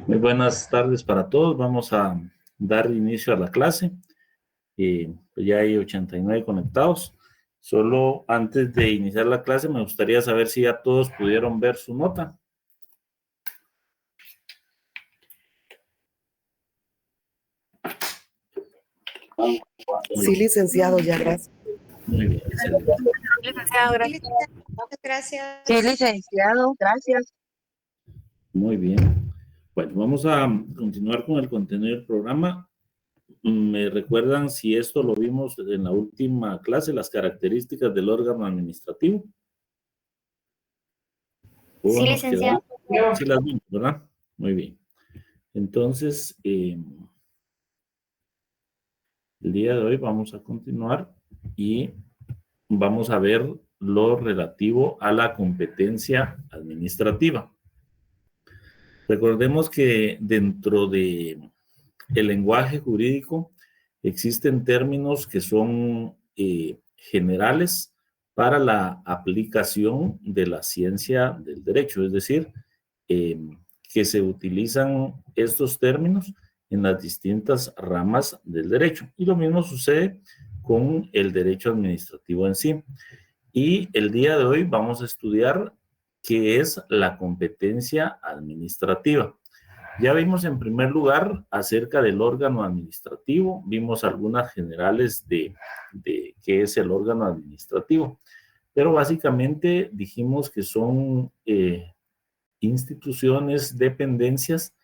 Muy buenas tardes para todos. Vamos a dar inicio a la clase. Pues ya hay 89 conectados. Solo antes de iniciar la clase me gustaría saber si ya todos pudieron ver su nota. Sí, licenciado, ya, gracias. Muy bien, excelente. Licenciado, gracias. Gracias. Sí, licenciado, gracias. Muy bien. Bueno, vamos a continuar con el contenido del programa. ¿Me recuerdan si esto lo vimos en la última clase, las características del órgano administrativo? Sí, licenciado. Sí las vimos, ¿verdad? Muy bien. Entonces, el día de hoy vamos a continuar y vamos a ver lo relativo a la competencia administrativa. Recordemos que dentro de el lenguaje jurídico existen términos que son generales para la aplicación de la ciencia del derecho, es decir, que se utilizan estos términos en las distintas ramas del derecho. Y lo mismo sucede con el derecho administrativo en sí. Y el día de hoy vamos a estudiar qué es la competencia administrativa. Ya vimos en primer lugar acerca del órgano administrativo, vimos algunas generales de qué es el órgano administrativo, pero básicamente dijimos que son instituciones, dependencias,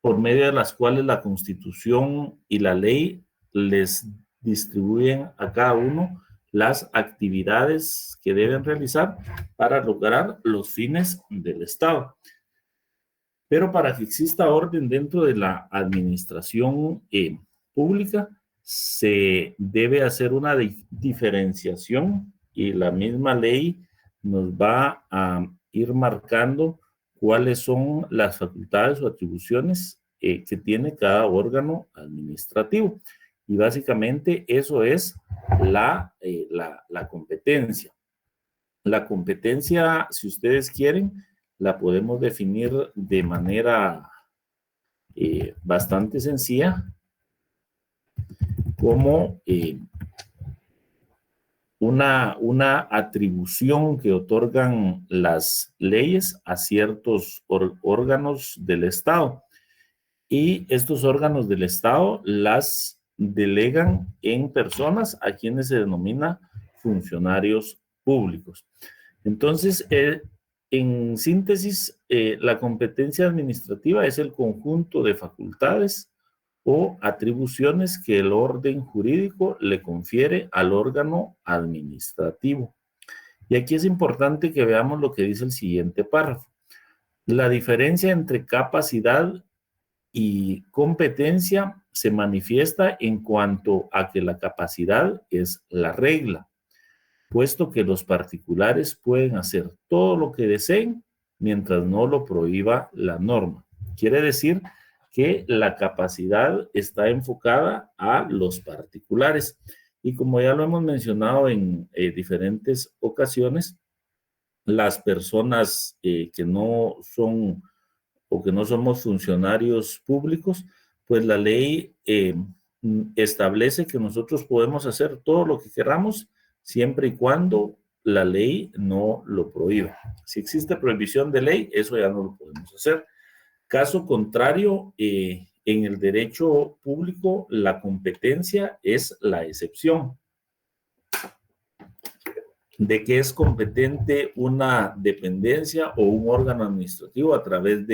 por medio de las cuales la Constitución y la ley les distribuyen a cada uno las actividades que deben realizar para lograr los fines del Estado. Pero para que exista orden dentro de la administración pública, se debe hacer una diferenciación y la misma ley nos va a ir marcando cuáles son las facultades o atribuciones que tiene cada órgano administrativo. Y básicamente eso es la competencia. La competencia, si ustedes quieren, la podemos definir de manera bastante sencilla como una atribución que otorgan las leyes a ciertos órganos del Estado. Y estos órganos del Estado las delegan en personas a quienes se denomina funcionarios públicos. Entonces, en síntesis, la competencia administrativa es el conjunto de facultades o atribuciones que el orden jurídico le confiere al órgano administrativo. Y aquí es importante que veamos lo que dice el siguiente párrafo. La diferencia entre capacidad y competencia se manifiesta en cuanto a que la capacidad es la regla, puesto que los particulares pueden hacer todo lo que deseen mientras no lo prohíba la norma. Quiere decir que la capacidad está enfocada a los particulares. Y como ya lo hemos mencionado en diferentes ocasiones, las personas que no son o que no somos funcionarios públicos, pues la ley establece que nosotros podemos hacer todo lo que queramos siempre y cuando la ley no lo prohíba. Si existe prohibición de ley, eso ya no lo podemos hacer. Caso contrario, en el derecho público, la competencia es la excepción. De que es competente una dependencia o un órgano administrativo a través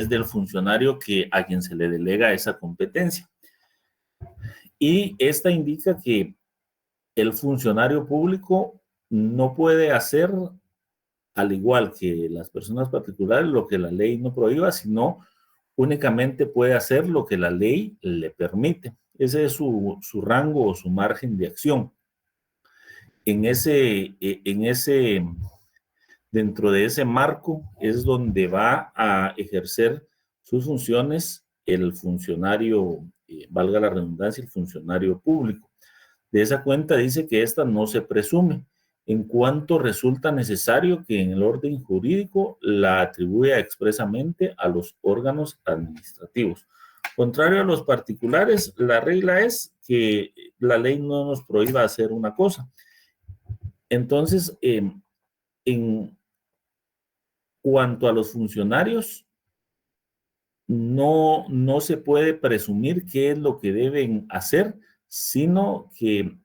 del funcionario a quien se le delega esa competencia. Y esta indica que el funcionario público no puede hacer, al igual que las personas particulares, lo que la ley no prohíba, sino únicamente puede hacer lo que la ley le permite. Ese es su rango o su margen de acción. Dentro de ese marco es donde va a ejercer sus funciones el funcionario, valga la redundancia, el funcionario público. De esa cuenta dice que esta no se presume en cuanto resulta necesario que en el orden jurídico la atribuya expresamente a los órganos administrativos. Contrario a los particulares, la regla es que la ley no nos prohíba hacer una cosa. Entonces, en cuanto a los funcionarios, no se puede presumir qué es lo que deben hacer, sino que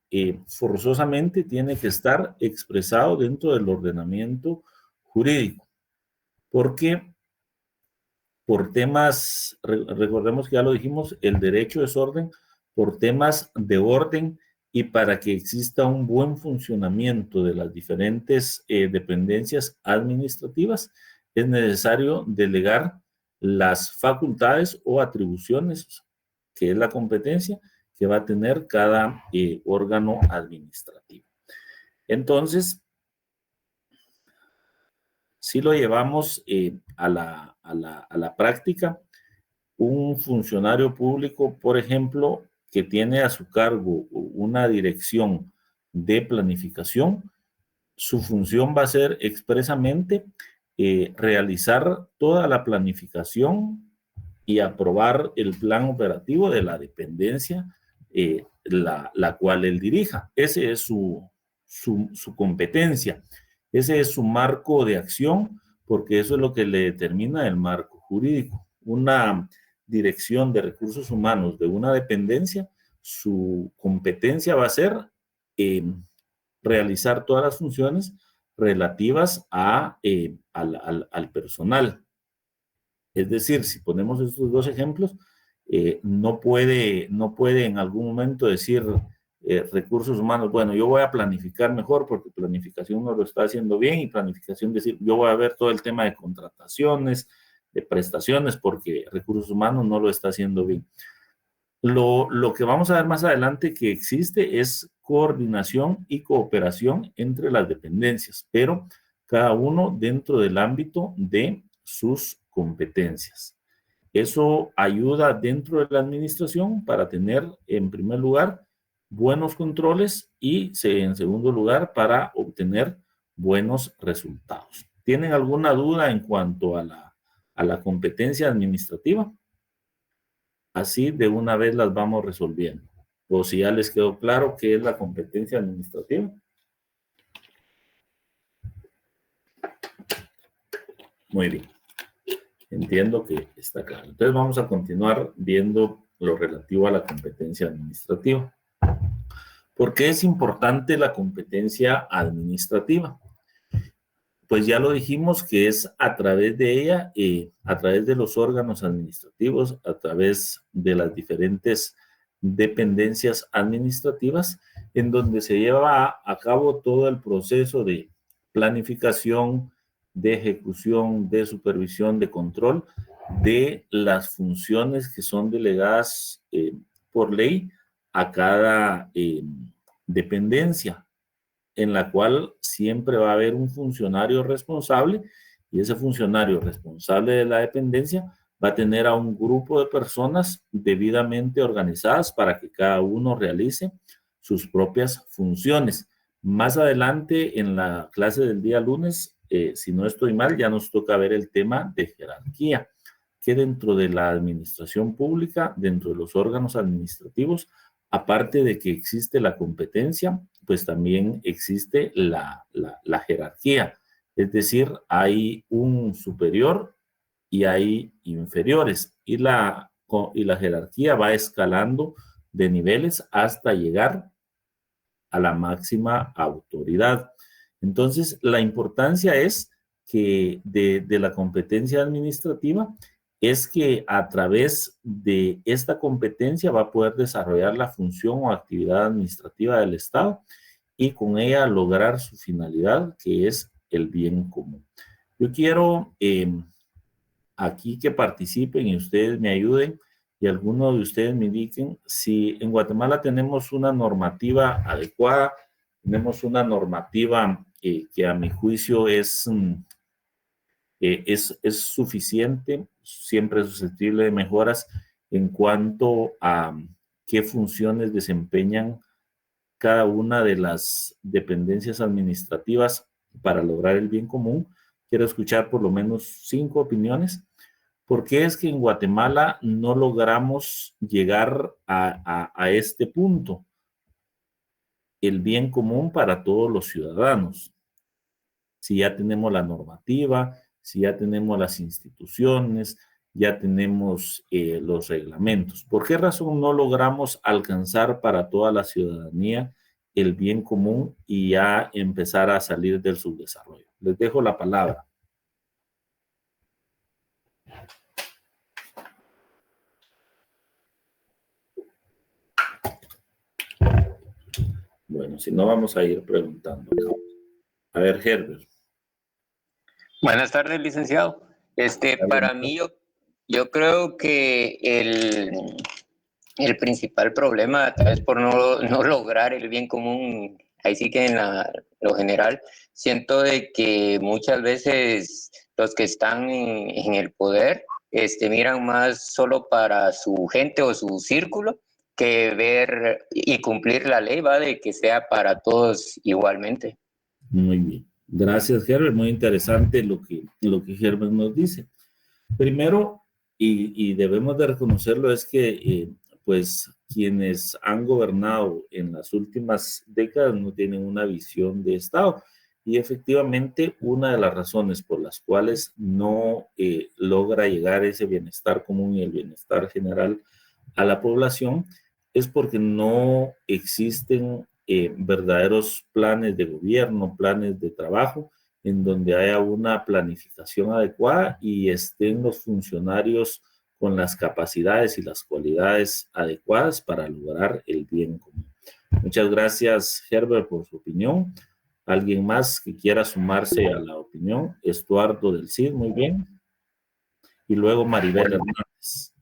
forzosamente tiene que estar expresado dentro del ordenamiento jurídico. Porque por temas, recordemos que ya lo dijimos, el derecho es orden, por temas de orden y para que exista un buen funcionamiento de las diferentes dependencias administrativas, es necesario delegar las facultades o atribuciones, que es la competencia que va a tener cada órgano administrativo. Entonces, si lo llevamos a la práctica, un funcionario público, por ejemplo, que tiene a su cargo una dirección de planificación, su función va a ser expresamente realizar toda la planificación y aprobar el plan operativo de la dependencia la cual él dirija. Ese es su competencia, ese es su marco de acción, porque eso es lo que le determina el marco jurídico. Una dirección de recursos humanos de una dependencia, su competencia va a ser realizar todas las funciones relativas al personal. Es decir, si ponemos estos dos ejemplos, no puede en algún momento decir recursos humanos, bueno, yo voy a planificar mejor porque planificación no lo está haciendo bien, y planificación decir, yo voy a ver todo el tema de contrataciones, de prestaciones, porque recursos humanos no lo está haciendo bien. Lo que vamos a ver más adelante que existe es coordinación y cooperación entre las dependencias, pero cada uno dentro del ámbito de sus competencias. Eso ayuda dentro de la administración para tener, en primer lugar, buenos controles y, en segundo lugar, para obtener buenos resultados. ¿Tienen alguna duda en cuanto a la competencia administrativa? Así de una vez las vamos resolviendo. O si ya les quedó claro qué es la competencia administrativa. Muy bien. Entiendo que está claro. Entonces vamos a continuar viendo lo relativo a la competencia administrativa. ¿Por qué es importante la competencia administrativa? Pues ya lo dijimos que es a través de ella, a través de los órganos administrativos, a través de las diferentes dependencias administrativas, en donde se lleva a cabo todo el proceso de planificación, de ejecución, de supervisión, de control de las funciones que son delegadas por ley a cada dependencia, en la cual siempre va a haber un funcionario responsable, y ese funcionario responsable de la dependencia va a tener a un grupo de personas debidamente organizadas para que cada uno realice sus propias funciones. Más adelante en la clase del día lunes, si no estoy mal, ya nos toca ver el tema de jerarquía, que dentro de la administración pública, dentro de los órganos administrativos, aparte de que existe la competencia, pues también existe la jerarquía. Es decir, hay un superior y hay inferiores, y la jerarquía va escalando de niveles hasta llegar a la máxima autoridad. Entonces, la importancia es que de la competencia administrativa es que a través de esta competencia va a poder desarrollar la función o actividad administrativa del Estado y con ella lograr su finalidad, que es el bien común. Yo quiero aquí que participen y ustedes me ayuden, y algunos de ustedes me indiquen si en Guatemala tenemos una normativa adecuada, tenemos una normativa que a mi juicio es suficiente, siempre susceptible de mejoras en cuanto a qué funciones desempeñan cada una de las dependencias administrativas para lograr el bien común. Quiero escuchar por lo menos 5 opiniones. ¿Por qué es que en Guatemala no logramos llegar a este punto? El bien común para todos los ciudadanos. Si ya tenemos la normativa, si ya tenemos las instituciones, ya tenemos los reglamentos. ¿Por qué razón no logramos alcanzar para toda la ciudadanía el bien común y ya empezar a salir del subdesarrollo? Les dejo la palabra. Bueno, si no, vamos a ir preguntando. A ver, Herbert. Buenas tardes, licenciado. Para mí, yo creo que el principal problema, tal vez por no lograr el bien común, ahí sí que en lo general, siento de que muchas veces los que están en el poder miran más solo para su gente o su círculo que ver y cumplir la ley, ¿va? De que sea para todos igualmente. Muy bien. Gracias, Herbert. Muy interesante lo que Herbert nos dice. Primero, y debemos de reconocerlo, es que pues quienes han gobernado en las últimas décadas no tienen una visión de Estado. Y efectivamente, una de las razones por las cuales no logra llegar ese bienestar común y el bienestar general a la población es porque no existen verdaderos planes de gobierno, planes de trabajo, en donde haya una planificación adecuada y estén los funcionarios con las capacidades y las cualidades adecuadas para lograr el bien común. Muchas gracias, Herbert, por su opinión. ¿Alguien más que quiera sumarse a la opinión? Estuardo del CID, muy bien. Y luego Maribel Hernández.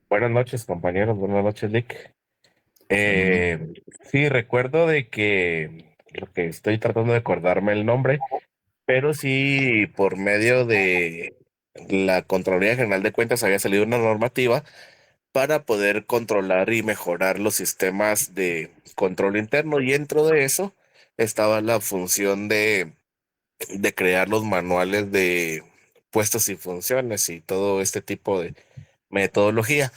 Buenas noches, compañeros. Buenas noches, Lick. Sí, recuerdo de que lo que estoy tratando de acordarme el nombre, pero sí por medio de la Contraloría General de Cuentas había salido una normativa para poder controlar y mejorar los sistemas de control interno, y dentro de eso estaba la función de crear los manuales de puestos y funciones y todo este tipo de metodología,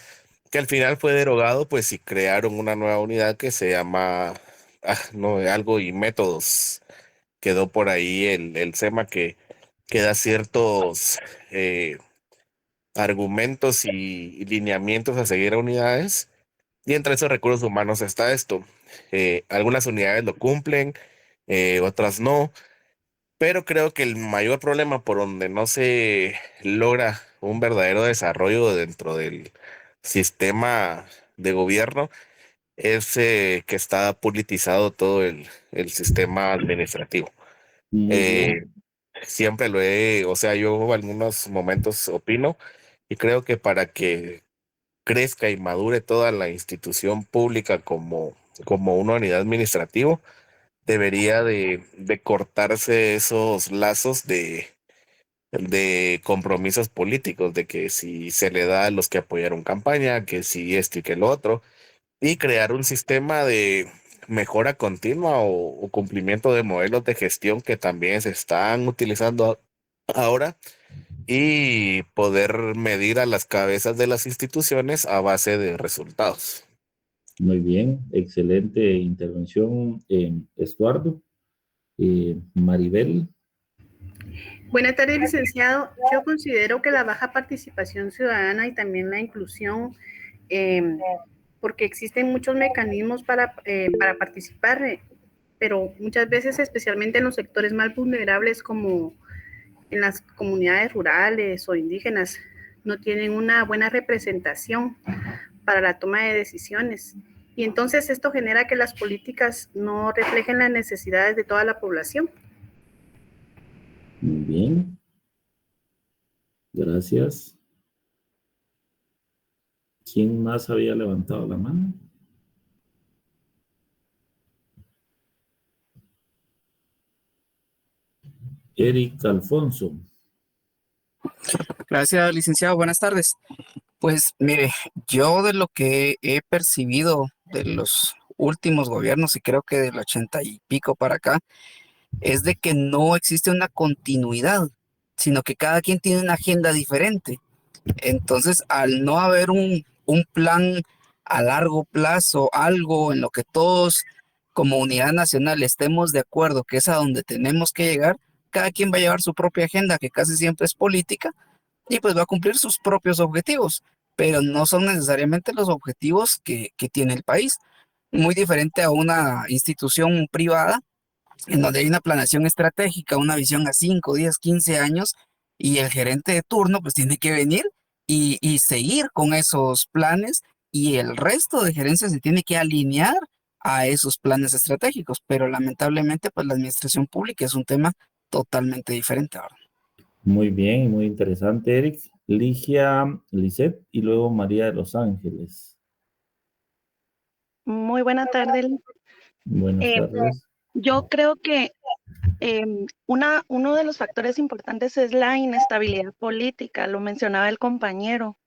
que al final fue derogado, pues, y crearon una nueva unidad que se llama no, algo y métodos. Quedó por ahí el SEMA que da ciertos argumentos y lineamientos a seguir a unidades, y entre esos recursos humanos está esto. Algunas unidades lo cumplen, otras no, pero creo que el mayor problema por donde no se logra un verdadero desarrollo dentro del sistema de gobierno es que está politizado todo el sistema administrativo. Muy bien. Siempre o sea, yo en algunos momentos opino y creo que para que crezca y madure toda la institución pública como una unidad administrativa, debería de cortarse esos lazos de compromisos políticos, de que si se le da a los que apoyaron campaña, que si esto y que lo otro, y crear un sistema de mejora continua o cumplimiento de modelos de gestión que también se están utilizando ahora, y poder medir a las cabezas de las instituciones a base de resultados. Muy bien, excelente intervención, Estuardo. Maribel. Buenas tardes, licenciado. Yo considero que la baja participación ciudadana y también la inclusión, porque existen muchos mecanismos para participar, pero muchas veces, especialmente en los sectores más vulnerables como en las comunidades rurales o indígenas, no tienen una buena representación para la toma de decisiones. Y entonces esto genera que las políticas no reflejen las necesidades de toda la población. Muy bien. Gracias. ¿Quién más había levantado la mano? Eric Alfonso. Gracias, licenciado. Buenas tardes. Pues mire, yo de lo que he percibido de los últimos gobiernos, y creo que del 80 y pico para acá, es de que no existe una continuidad, sino que cada quien tiene una agenda diferente. Entonces, al no haber un plan a largo plazo, algo en lo que todos como unidad nacional estemos de acuerdo que es a donde tenemos que llegar, cada quien va a llevar su propia agenda, que casi siempre es política, y pues va a cumplir sus propios objetivos, pero no son necesariamente los objetivos que tiene el país. Muy diferente a una institución privada en donde hay una planeación estratégica, una visión a 5, 10, 15 años, y el gerente de turno pues tiene que venir y seguir con esos planes, y el resto de gerencia se tiene que alinear a esos planes estratégicos, pero lamentablemente pues la administración pública es un tema totalmente diferente ahora. Muy bien, muy interesante, Eric. Ligia, Lisette y luego María de los Ángeles. Muy buena tarde. Buenas tardes. Yo creo que uno de los factores importantes es la inestabilidad política, lo mencionaba el compañero.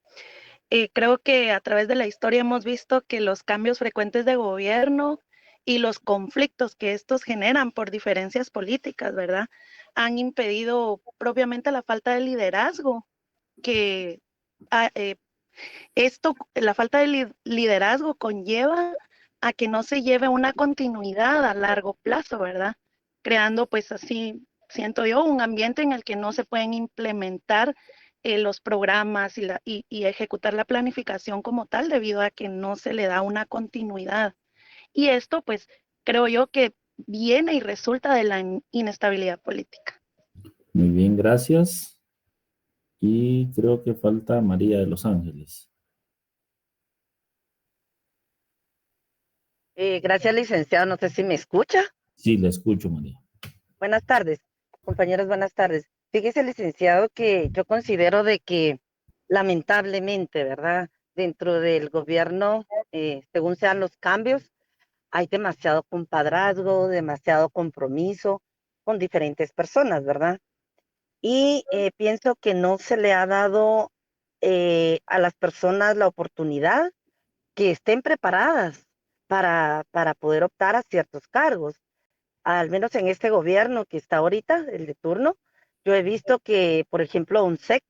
Creo que a través de la historia hemos visto que los cambios frecuentes de gobierno y los conflictos que estos generan por diferencias políticas, ¿verdad?, han impedido propiamente la falta de liderazgo que la falta de liderazgo conlleva a que no se lleve una continuidad a largo plazo, ¿verdad? Creando pues así, siento yo, un ambiente en el que no se pueden implementar los programas y ejecutar la planificación como tal debido a que no se le da una continuidad. Y esto pues creo yo que viene y resulta de la inestabilidad política. Muy bien, gracias. Y creo que falta María de los Ángeles. Gracias, licenciado. No sé si me escucha. Sí, le escucho, María. Buenas tardes, compañeros, buenas tardes. Fíjese, licenciado, que yo considero de que lamentablemente, ¿verdad?, dentro del gobierno, según sean los cambios, hay demasiado compadrazgo, demasiado compromiso con diferentes personas, ¿verdad? Y pienso que no se le ha dado a las personas la oportunidad que estén preparadas para poder optar a ciertos cargos. Al menos en este gobierno que está ahorita, el de turno, yo he visto que, por ejemplo, UNSEC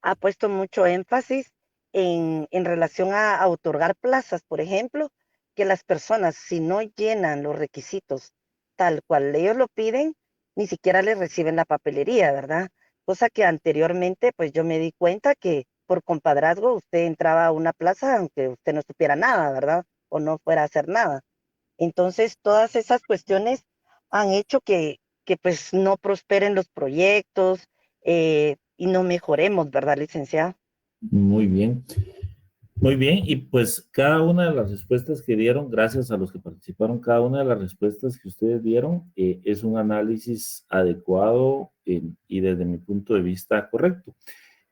ha puesto mucho énfasis en relación a otorgar plazas, por ejemplo, que las personas, si no llenan los requisitos tal cual ellos lo piden, ni siquiera les reciben la papelería, ¿verdad? Cosa que anteriormente, pues yo me di cuenta que por compadrazgo usted entraba a una plaza aunque usted no supiera nada, ¿verdad? O no fuera a hacer nada. Entonces, todas esas cuestiones han hecho que pues no prosperen los proyectos y no mejoremos, ¿verdad, licenciado? Muy bien. Muy bien, y pues cada una de las respuestas que dieron, gracias a los que participaron, cada una de las respuestas que ustedes dieron es un análisis adecuado y desde mi punto de vista correcto.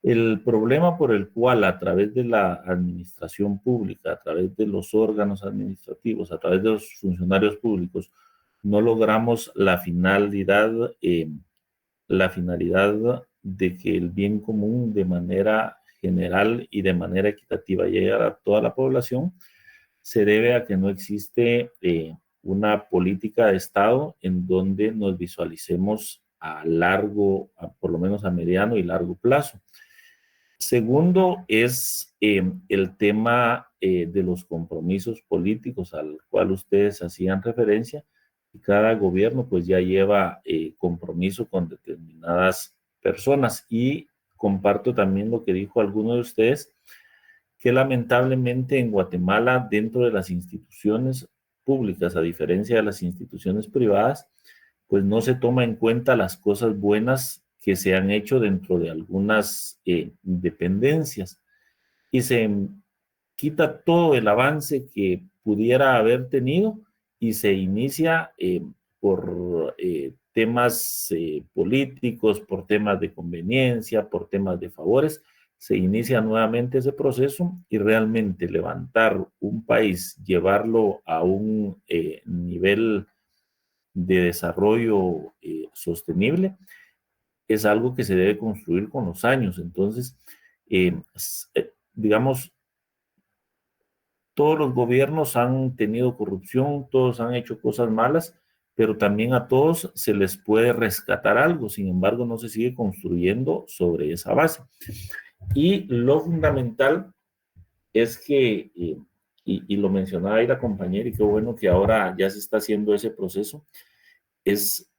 El problema por el cual a través de la administración pública, a través de los órganos administrativos, a través de los funcionarios públicos, no logramos la finalidad de que el bien común de manera general y de manera equitativa llegue a toda la población, se debe a que no existe una política de Estado en donde nos visualicemos por lo menos a mediano y largo plazo. Segundo es el tema de los compromisos políticos al cual ustedes hacían referencia. Cada gobierno pues ya lleva compromiso con determinadas personas, y comparto también lo que dijo alguno de ustedes, que lamentablemente en Guatemala, dentro de las instituciones públicas, a diferencia de las instituciones privadas, pues no se toma en cuenta las cosas buenas que se han hecho dentro de algunas dependencias, y se quita todo el avance que pudiera haber tenido y se inicia por temas políticos, por temas de conveniencia, por temas de favores. Se inicia nuevamente ese proceso, y realmente levantar un país, llevarlo a un nivel de desarrollo sostenible, es algo que se debe construir con los años. Entonces, digamos, todos los gobiernos han tenido corrupción, todos han hecho cosas malas, pero también a todos se les puede rescatar algo, sin embargo no se sigue construyendo sobre esa base. Y lo fundamental es que, y lo mencionaba ahí la compañera, y qué bueno que ahora ya se está haciendo ese proceso, es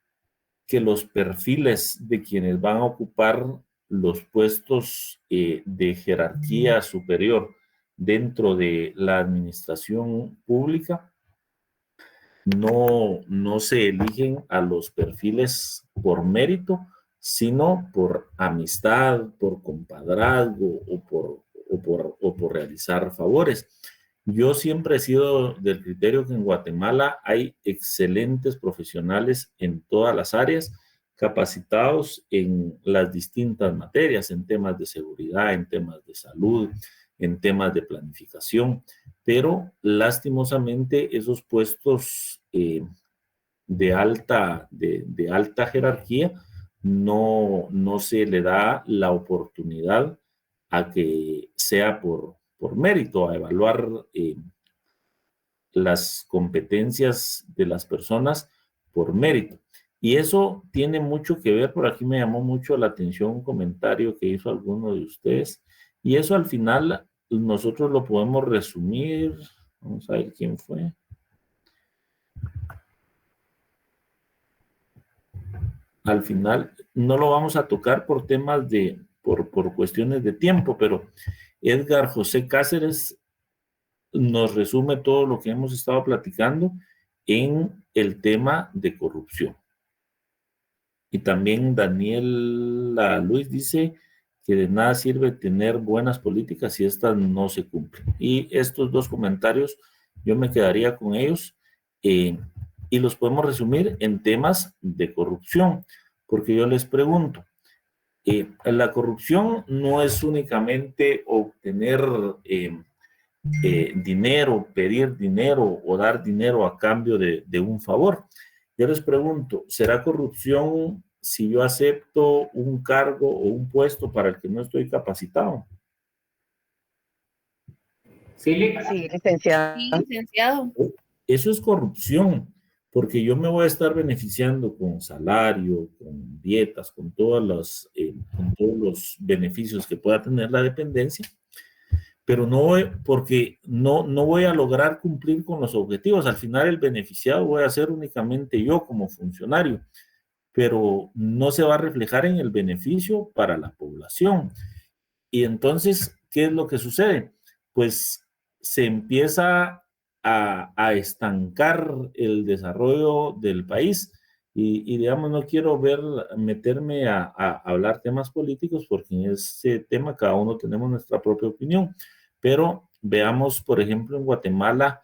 que los perfiles de quienes van a ocupar los puestos de jerarquía superior dentro de la administración pública no se eligen a los perfiles por mérito, sino por amistad, por compadrazgo o por realizar favores. Yo siempre he sido del criterio que en Guatemala hay excelentes profesionales en todas las áreas, capacitados en las distintas materias, en temas de seguridad, en temas de salud, en temas de planificación, pero lastimosamente esos puestos de alta jerarquía no se le da la oportunidad a que sea por mérito, a evaluar las competencias de las personas por mérito. Y eso tiene mucho que ver, por aquí me llamó mucho la atención un comentario que hizo alguno de ustedes, y eso al final nosotros lo podemos resumir, vamos a ver quién fue. Al final no lo vamos a tocar por temas por cuestiones de tiempo, pero Edgar José Cáceres nos resume todo lo que hemos estado platicando en el tema de corrupción. Y también Daniela Luis dice que de nada sirve tener buenas políticas si estas no se cumplen. Y estos dos comentarios yo me quedaría con ellos y los podemos resumir en temas de corrupción, porque yo les pregunto, la corrupción no es únicamente obtener dinero, pedir dinero o dar dinero a cambio de un favor. Yo les pregunto, ¿será corrupción si yo acepto un cargo o un puesto para el que no estoy capacitado? Sí, licenciado. Sí, licenciado. Eso es corrupción, porque yo me voy a estar beneficiando con salario, con dietas, con todos los beneficios que pueda tener la dependencia, pero porque no voy a lograr cumplir con los objetivos. Al final el beneficiado voy a ser únicamente yo como funcionario, pero no se va a reflejar en el beneficio para la población. Y entonces, ¿qué es lo que sucede? Pues se empieza a estancar el desarrollo del país. Y digamos, no quiero meterme a hablar temas políticos, porque en ese tema cada uno tenemos nuestra propia opinión. Pero veamos, por ejemplo, en Guatemala,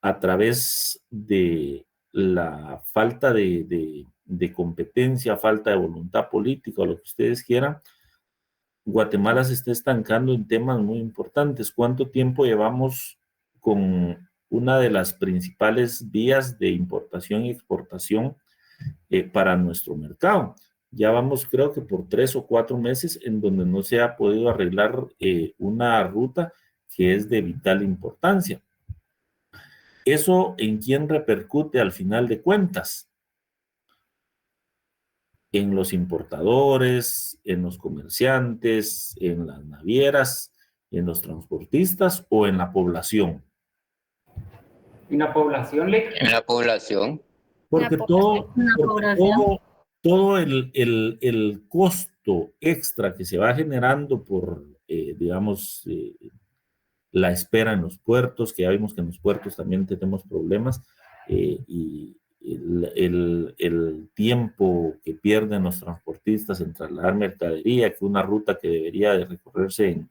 a través de la falta de competencia, falta de voluntad política, o lo que ustedes quieran, Guatemala se está estancando en temas muy importantes. ¿Cuánto tiempo llevamos con una de las principales vías de importación y exportación para nuestro mercado? Ya vamos, creo que por 3 o 4 meses en donde no se ha podido arreglar una ruta que es de vital importancia. ¿Eso en quién repercute al final de cuentas? En los importadores, en los comerciantes, en las navieras, en los transportistas o en la población. ¿En la población, En la población. Porque todo el costo extra que se va generando por, digamos, la espera en los puertos, que ya vimos que en los puertos también tenemos problemas, y el tiempo que pierden los transportistas en trasladar mercadería, que una ruta que debería de recorrerse en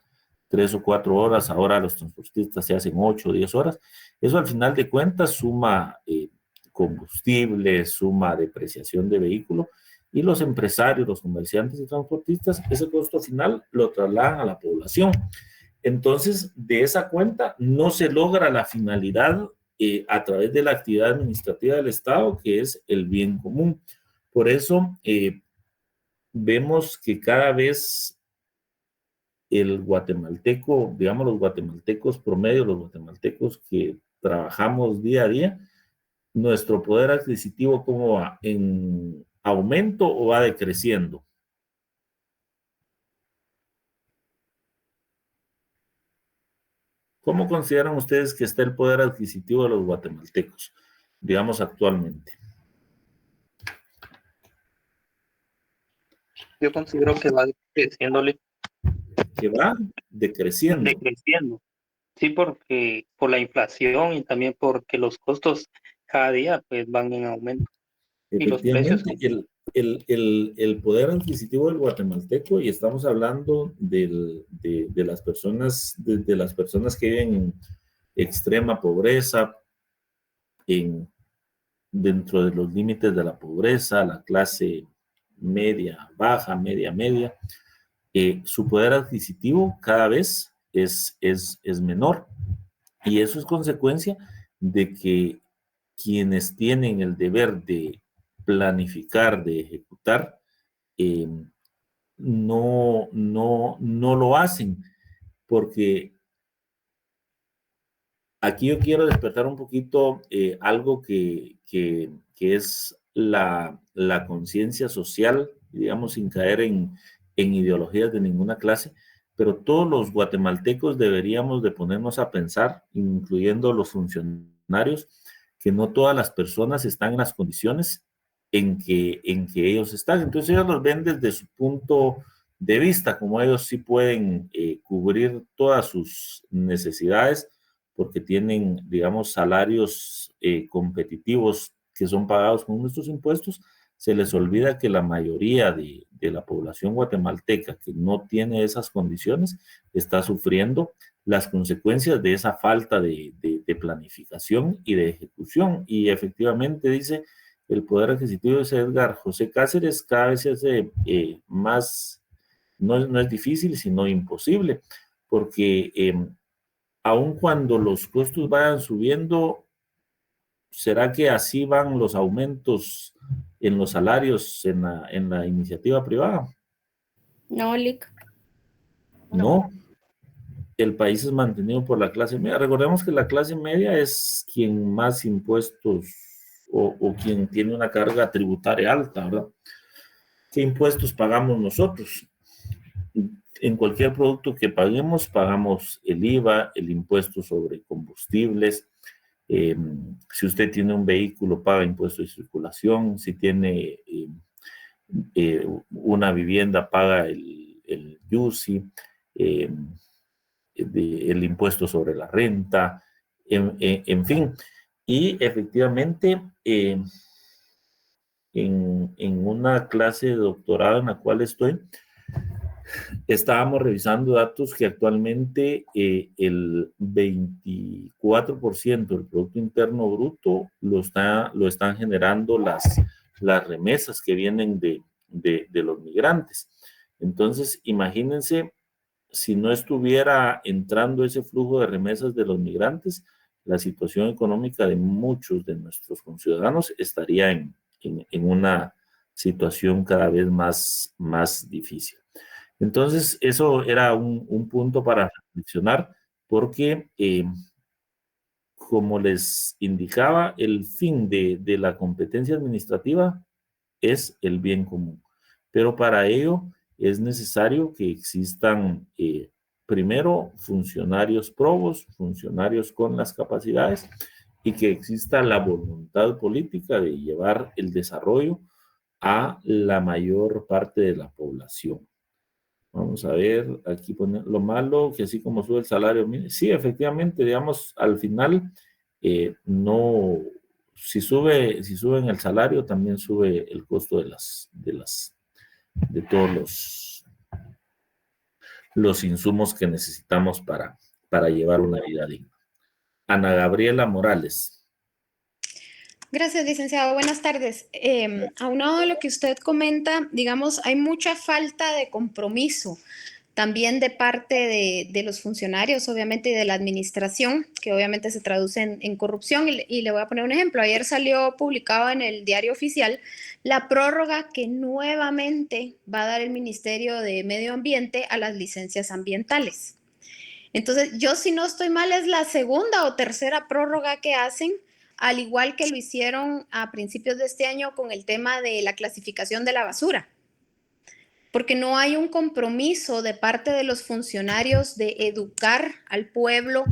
3 o 4 horas, ahora los transportistas se hacen 8 o 10 horas, eso al final de cuentas suma combustible, suma depreciación de vehículo, y los empresarios, los comerciantes y transportistas, ese costo final lo trasladan a la población. Entonces, de esa cuenta no se logra la finalidad a través de la actividad administrativa del Estado, que es el bien común. Por eso vemos que cada vez el guatemalteco, digamos los guatemaltecos promedio, los guatemaltecos que trabajamos día a día, nuestro poder adquisitivo, ¿cómo va? ¿En aumento o va decreciendo? ¿Cómo consideran ustedes que está el poder adquisitivo de los guatemaltecos, digamos actualmente? Yo considero que va decreciéndole. Que va decreciendo. Decreciendo. Sí, porque por la inflación y también porque los costos cada día pues van en aumento. Y los precios. Efectivamente, el poder adquisitivo del guatemalteco, y estamos hablando de las personas, de las personas que viven en extrema pobreza, dentro de los límites de la pobreza, la clase media, baja, media, su poder adquisitivo cada vez es menor. Y eso es consecuencia de que quienes tienen el deber de planificar, de ejecutar, no lo hacen, porque aquí yo quiero despertar un poquito algo que es la conciencia social, digamos, sin caer en ideologías de ninguna clase, pero todos los guatemaltecos deberíamos de ponernos a pensar, incluyendo los funcionarios, que no todas las personas están en las condiciones en que ellos están. Entonces ellos los ven desde su punto de vista, como ellos sí pueden cubrir todas sus necesidades, porque tienen, digamos, salarios competitivos que son pagados con nuestros impuestos. Se les olvida que la mayoría de la población guatemalteca que no tiene esas condiciones está sufriendo las consecuencias de esa falta de planificación y de ejecución. Y efectivamente, dice el poder adquisitivo de Edgar José Cáceres, cada vez se hace más, no es difícil, sino imposible, porque aun cuando los costos vayan subiendo, ¿será que así van los aumentos en los salarios en la iniciativa privada? No, Lic. No. El país es mantenido por la clase media. Recordemos que la clase media es quien más impuestos o quien tiene una carga tributaria alta, ¿verdad? ¿Qué impuestos pagamos nosotros? En cualquier producto que paguemos, pagamos el IVA, el impuesto sobre combustibles. Si usted tiene un vehículo, paga impuesto de circulación. Si tiene una vivienda, paga el YUSI, el impuesto sobre la renta, en fin. Y efectivamente, en una clase de doctorado en la cual estoy, estábamos revisando datos que actualmente el 24% del Producto Interno Bruto lo están generando las remesas que vienen de los migrantes. Entonces, imagínense, si no estuviera entrando ese flujo de remesas de los migrantes, la situación económica de muchos de nuestros conciudadanos estaría en una situación cada vez más difícil. Entonces, eso era un punto para reflexionar, porque, como les indicaba, el fin de la competencia administrativa es el bien común. Pero para ello es necesario que existan, primero, funcionarios probos, funcionarios con las capacidades, y que exista la voluntad política de llevar el desarrollo a la mayor parte de la población. Vamos a ver, aquí poner lo malo, que así como sube el salario, sí, efectivamente, digamos, al final, no, si suben el salario, también sube el costo de todos los insumos que necesitamos para llevar una vida digna. Ana Gabriela Morales. Gracias, licenciado. Buenas tardes. Aunado a lo que usted comenta, digamos, hay mucha falta de compromiso, también de parte de los funcionarios, obviamente, y de la administración, que obviamente se traduce en corrupción. Y le voy a poner un ejemplo. Ayer salió publicado en el Diario Oficial la prórroga que nuevamente va a dar el Ministerio de Medio Ambiente a las licencias ambientales. Entonces, yo, si no estoy mal, es la segunda o tercera prórroga que hacen, al igual que lo hicieron a principios de este año con el tema de la clasificación de la basura, porque no hay un compromiso de parte de los funcionarios de educar al pueblo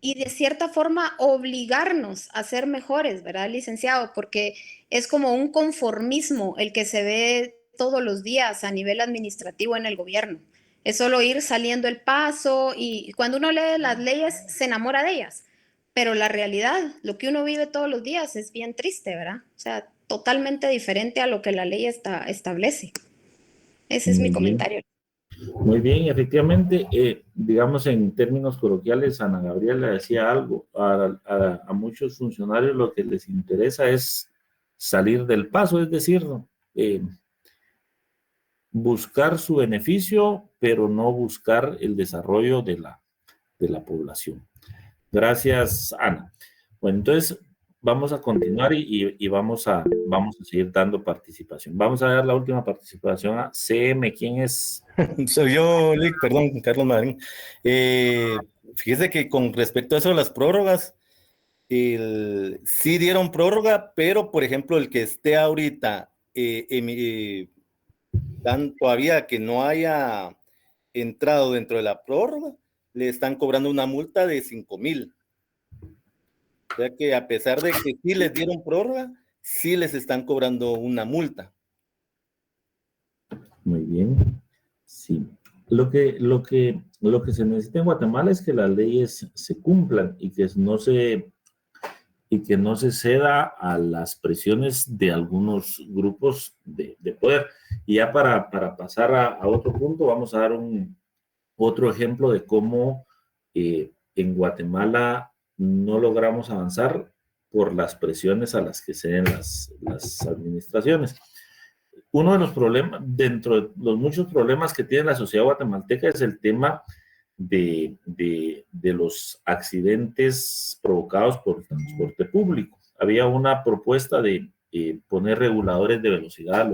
y de cierta forma obligarnos a ser mejores, ¿verdad, licenciado? Porque es como un conformismo el que se ve todos los días a nivel administrativo en el gobierno. Es solo ir saliendo el paso y cuando uno lee las leyes se enamora de ellas. Pero la realidad, lo que uno vive todos los días es bien triste, ¿verdad? O sea, totalmente diferente a lo que la ley establece. Ese es mi comentario. Muy bien, efectivamente, digamos en términos coloquiales, Ana Gabriela decía algo, a muchos funcionarios lo que les interesa es salir del paso, es decir, buscar su beneficio, pero no buscar el desarrollo de la población. Gracias, Ana. Bueno, entonces vamos a continuar y vamos a seguir dando participación. Vamos a dar la última participación a CM. ¿Quién es? Soy yo, Lick, perdón, Carlos Madrín. Fíjese que con respecto a eso de las prórrogas, sí dieron prórroga, pero por ejemplo el que esté ahorita todavía que no haya entrado dentro de la prórroga, le están cobrando una multa de 5,000. O sea que a pesar de que sí les dieron prórroga, sí les están cobrando una multa. Muy bien. Sí. Lo que se necesita en Guatemala es que las leyes se cumplan y que no se ceda a las presiones de algunos grupos de poder. Y ya para pasar a otro punto, vamos a dar otro ejemplo de cómo en Guatemala no logramos avanzar por las presiones a las que ceden las administraciones. Uno de los problemas, dentro de los muchos problemas que tiene la sociedad guatemalteca, es el tema de los accidentes provocados por el transporte público. Había una propuesta de poner reguladores de velocidad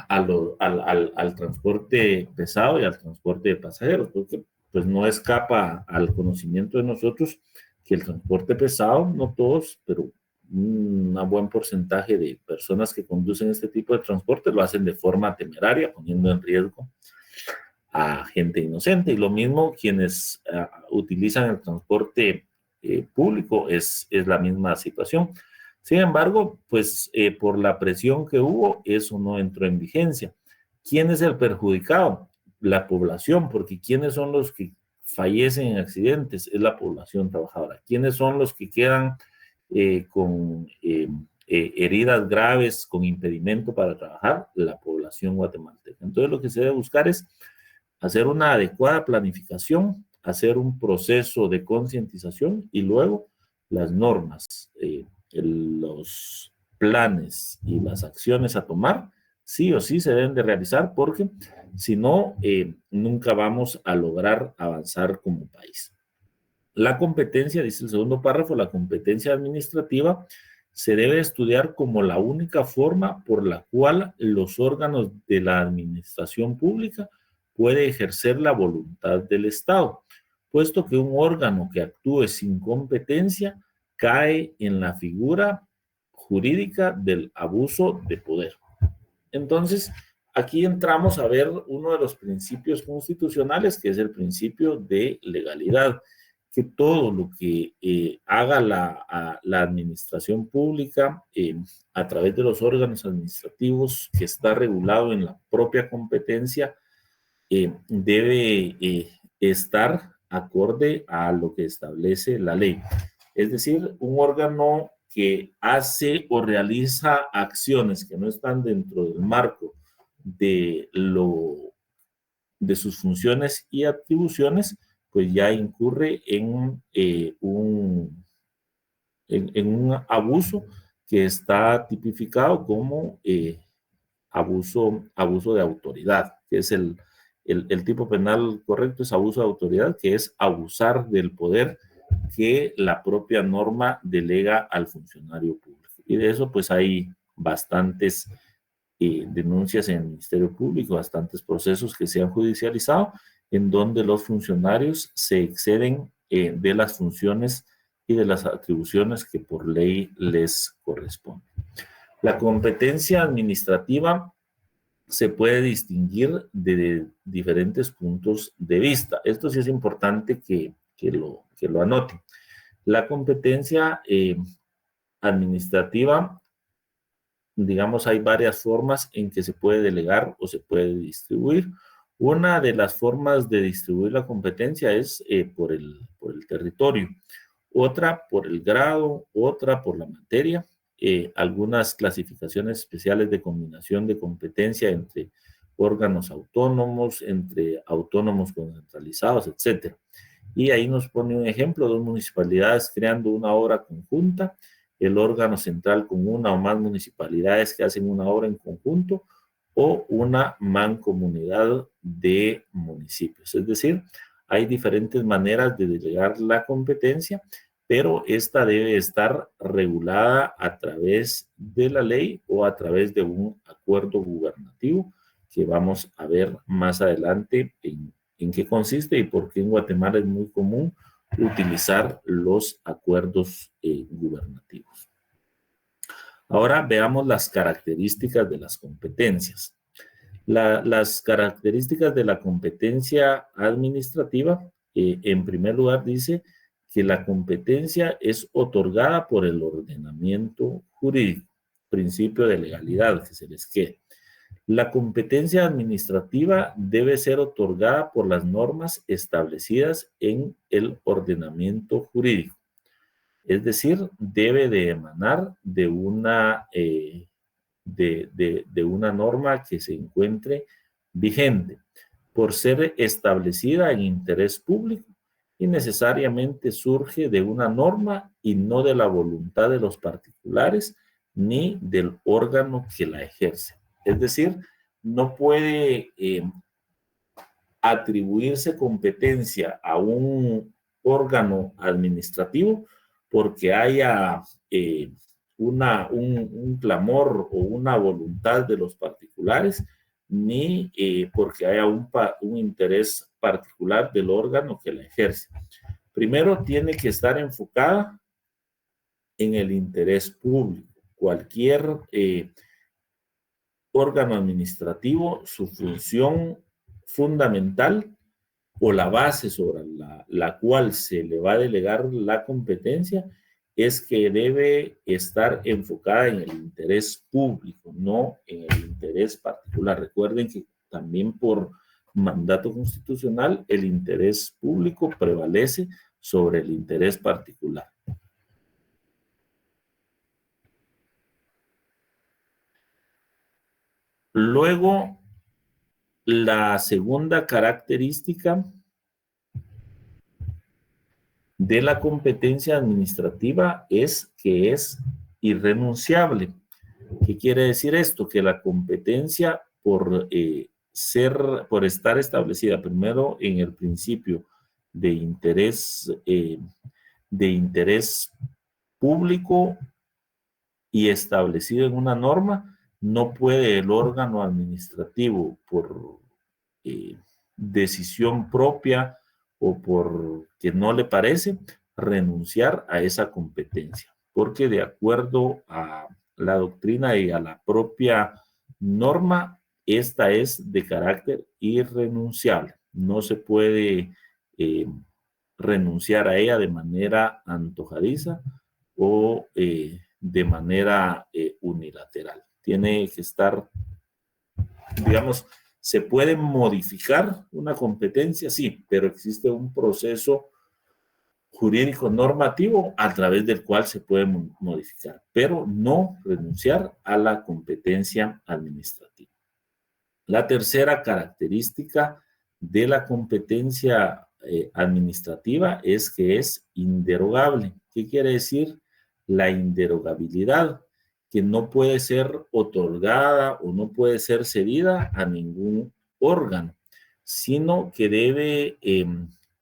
al transporte pesado y al transporte de pasajeros, porque pues no escapa al conocimiento de nosotros que el transporte pesado, no todos, pero un buen porcentaje de personas que conducen este tipo de transporte lo hacen de forma temeraria, poniendo en riesgo a gente inocente. Y lo mismo quienes utilizan el transporte público, es la misma situación. Sin embargo, pues por la presión que hubo, eso no entró en vigencia. ¿Quién es el perjudicado? La población, porque ¿quiénes son los que fallecen en accidentes? Es la población trabajadora. ¿Quiénes son los que quedan con heridas graves, con impedimento para trabajar? La población guatemalteca. Entonces lo que se debe buscar es hacer una adecuada planificación, hacer un proceso de concientización y luego las normas, los planes y las acciones a tomar, sí o sí se deben de realizar, porque si no, nunca vamos a lograr avanzar como país. La competencia, dice el segundo párrafo, la competencia administrativa se debe estudiar como la única forma por la cual los órganos de la administración pública puede ejercer la voluntad del Estado, puesto que un órgano que actúe sin competencia cae en la figura jurídica del abuso de poder. Entonces, aquí entramos a ver uno de los principios constitucionales, que es el principio de legalidad, que todo lo que haga la administración pública a través de los órganos administrativos que está regulado en la propia competencia debe estar acorde a lo que establece la ley. Es decir, un órgano que hace o realiza acciones que no están dentro del marco de sus funciones y atribuciones, pues ya incurre en un abuso que está tipificado como abuso de autoridad, que es el tipo penal correcto es abuso de autoridad, que es abusar del poder que la propia norma delega al funcionario público. Y de eso pues hay bastantes denuncias en el Ministerio Público, bastantes procesos que se han judicializado en donde los funcionarios se exceden de las funciones y de las atribuciones que por ley les corresponden. La competencia administrativa se puede distinguir de diferentes puntos de vista. Esto sí es importante que lo anoten. La competencia administrativa, digamos, hay varias formas en que se puede delegar o se puede distribuir. Una de las formas de distribuir la competencia es por el territorio, otra por el grado, otra por la materia, algunas clasificaciones especiales de combinación de competencia entre órganos autónomos, entre autónomos concentralizados, etc. Y ahí nos pone un ejemplo, 2 municipalidades creando una obra conjunta, el órgano central con una o más municipalidades que hacen una obra en conjunto, o una mancomunidad de municipios. Es decir, hay diferentes maneras de delegar la competencia, pero esta debe estar regulada a través de la ley o a través de un acuerdo gubernativo que vamos a ver más adelante en qué consiste y por qué en Guatemala es muy común utilizar los acuerdos gubernativos. Ahora veamos las características de las competencias. Las características de la competencia administrativa, en primer lugar dice que la competencia es otorgada por el ordenamiento jurídico, principio de legalidad que se les quede. La competencia administrativa debe ser otorgada por las normas establecidas en el ordenamiento jurídico. Es decir, debe de emanar de una norma que se encuentre vigente por ser establecida en interés público y necesariamente surge de una norma y no de la voluntad de los particulares ni del órgano que la ejerce. Es decir, no puede atribuirse competencia a un órgano administrativo porque haya un clamor o una voluntad de los particulares, ni porque haya un interés particular del órgano que la ejerce. Primero, tiene que estar enfocada en el interés público. Cualquier órgano administrativo, su función fundamental o la base sobre la cual se le va a delegar la competencia es que debe estar enfocada en el interés público, no en el interés particular. Recuerden que también por mandato constitucional el interés público prevalece sobre el interés particular. Luego, la segunda característica de la competencia administrativa es que es irrenunciable. ¿Qué quiere decir esto? Que la competencia por estar establecida primero en el principio de interés público y establecido en una norma, no puede el órgano administrativo por decisión propia o por que no le parece renunciar a esa competencia, porque de acuerdo a la doctrina y a la propia norma, esta es de carácter irrenunciable. No se puede renunciar a ella de manera antojadiza o de manera unilateral. Tiene que estar, digamos, ¿se puede modificar una competencia? Sí, pero existe un proceso jurídico normativo a través del cual se puede modificar, pero no renunciar a la competencia administrativa. La tercera característica de la competencia administrativa es que es inderogable. ¿Qué quiere decir la inderogabilidad? Que no puede ser otorgada o no puede ser cedida a ningún órgano. sino que debe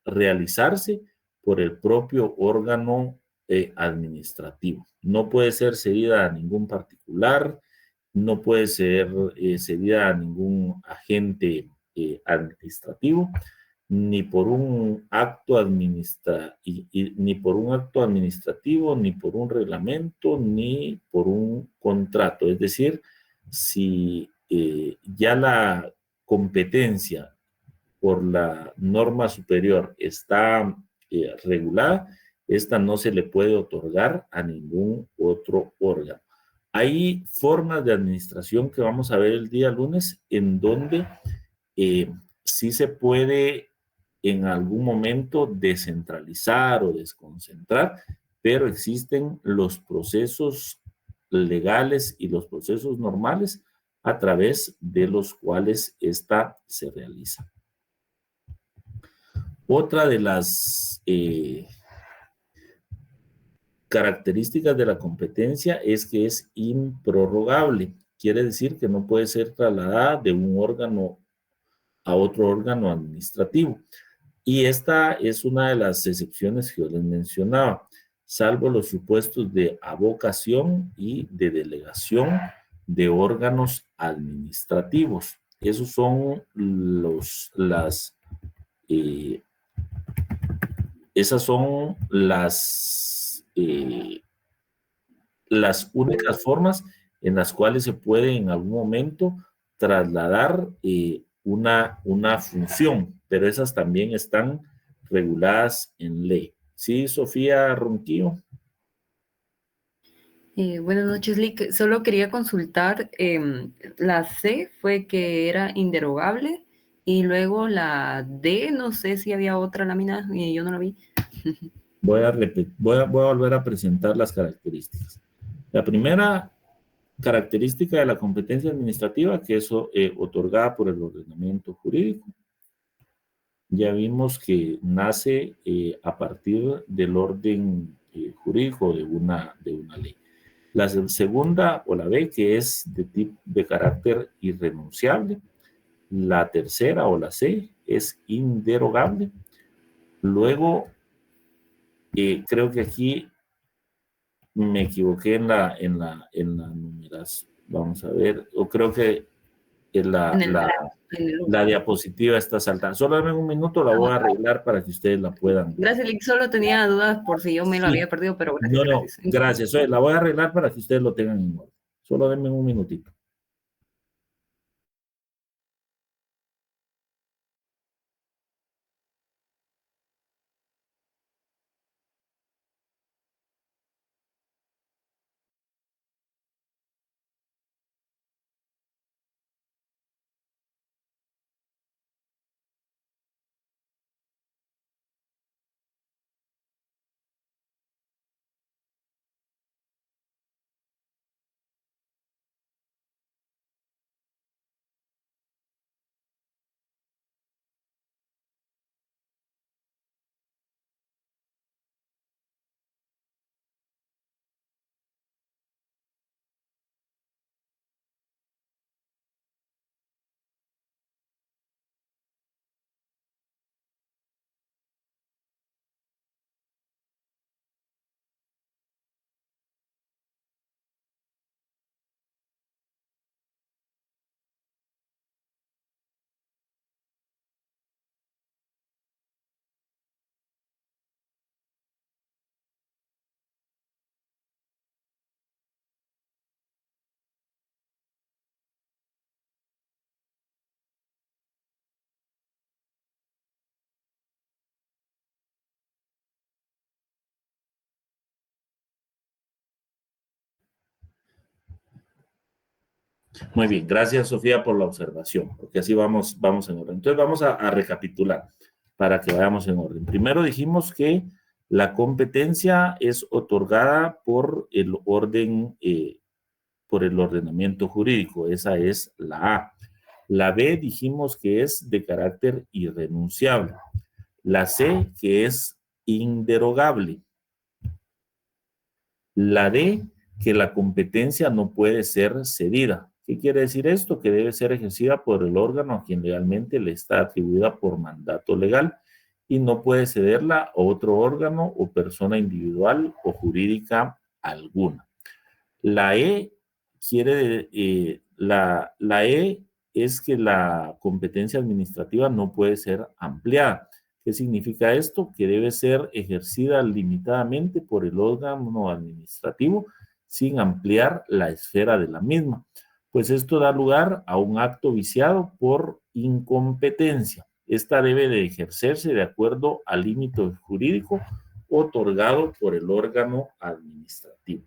realizarse por el propio órgano administrativo. No puede ser cedida a ningún particular, no puede ser cedida a ningún agente administrativo, ni por un acto ni por un acto administrativo, ni por un reglamento, ni por un contrato. Es decir, si ya la competencia por la norma superior está regulada, esta no se le puede otorgar a ningún otro órgano. Hay formas de administración que vamos a ver el día lunes en donde sí se puede en algún momento descentralizar o desconcentrar, pero existen los procesos legales y los procesos normales a través de los cuales esta se realiza. Otra de las características de la competencia es que es improrrogable. Quiere decir que no puede ser trasladada de un órgano a otro órgano administrativo. Y esta es una de las excepciones que yo les mencionaba, salvo los supuestos de avocación y de delegación de órganos administrativos. Esos son esas son las únicas formas en las cuales se puede en algún momento trasladar una función, pero esas también están reguladas en ley. ¿Sí, Sofía Ronquillo? Buenas noches, Lick. Solo quería consultar, la C fue que era inderogable y luego la D, no sé si había otra lámina y yo no la vi. Voy a volver a presentar las características. La primera característica de la competencia administrativa, que es otorgada por el ordenamiento jurídico. Ya vimos que nace a partir del orden jurídico de una ley. La segunda, o la B, que es de carácter irrenunciable. La tercera, o la C, es inderogable. Luego, creo que aquí me equivoqué en la numeración. Vamos a ver, o creo que la diapositiva está saltada. Solo dame un minuto, la voy a arreglar para que ustedes la puedan. Gracias, Lick. Solo tenía dudas por si yo me lo había perdido, pero gracias. No, gracias. La voy a arreglar para que ustedes lo tengan en orden. Solo denme un minutito. Muy bien, gracias Sofía por la observación, porque así vamos en orden. Entonces vamos a recapitular para que vayamos en orden. Primero dijimos que la competencia es otorgada por el ordenamiento jurídico, esa es la A. La B dijimos que es de carácter irrenunciable. La C, que es inderogable. La D, que la competencia no puede ser cedida. ¿Qué quiere decir esto? Que debe ser ejercida por el órgano a quien legalmente le está atribuida por mandato legal y no puede cederla a otro órgano o persona individual o jurídica alguna. La E la E es que la competencia administrativa no puede ser ampliada. ¿Qué significa esto? Que debe ser ejercida limitadamente por el órgano administrativo sin ampliar la esfera de la misma, pues esto da lugar a un acto viciado por incompetencia. Esta debe de ejercerse de acuerdo al límite jurídico otorgado por el órgano administrativo.